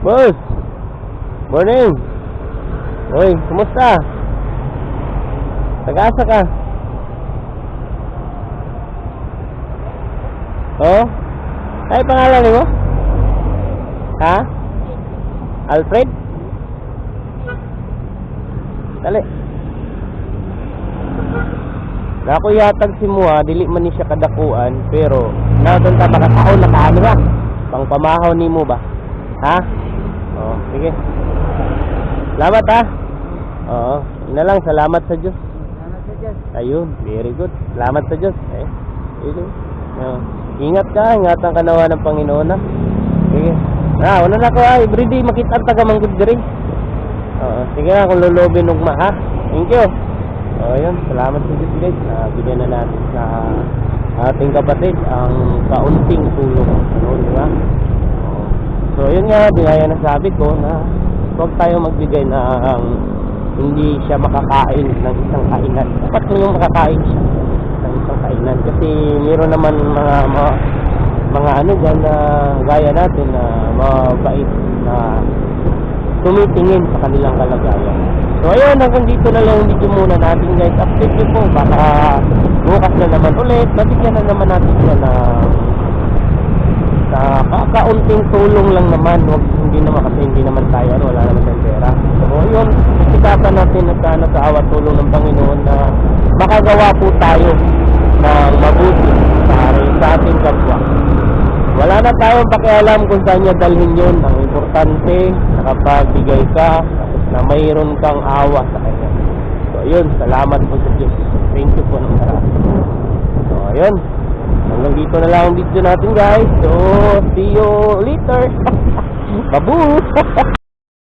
Boss! Morning! Uy, kumusta? Taga-asa ka? Oh? Ay, pangalan mo? Ha? Alfred? Dali. Ako yatag si Mua, dili man ni siya kadakuan, pero naton ta makakaon na kaano ba? Pang pamahaw ni mo ba? Ha? Oh, sige. Salamat ha. Oo, ina lang, salamat sa Diyos. Salamat sa Diyos. Ayun, very good. Salamat sa Diyos. Ayun. Ingat ka, ingatan ka nawa ng Panginoon ha. Sige. Wala na ko ha, everyday makita ang taga manggod diri. Oo, sige na kung lulobin ugma ha. Thank you. Ayun, salamat sa Diyos guys. Bigyan na natin sa ating kapatid ang kaunting tulong. Ano, di ba? So yun nga, gaya na sabi ko na huwag tayo magbigay ng hindi siya makakain ng isang kainan. Dapat yung makakain siya ng isang kainan. Kasi meron naman mga ano dyan na gaya natin na mabait na tumitingin sa kanilang kalagayan. So ayun, hanggang dito na lang video muna natin guys. Update nyo po, baka bukas na naman ulit. Mabigyan na naman natin sila na kaunting tulong lang naman. Hindi naman kasi hindi naman tayo, wala naman tayong pera. So yun, ikitapan natin at sana sa awa tulong ng Panginoon na makagawa po tayo ng mabuti sa ating kapwa. Wala na tayong pakialam kung saan niya dalhin yun. Ang importante, nakapagbigay ka na mayroon kang awa sa kanya. So ayun, salamat po sa Diyos. Thank you po ng marami. So ayun, hanggang dito na lang ang video natin guys. So see you later. Babu.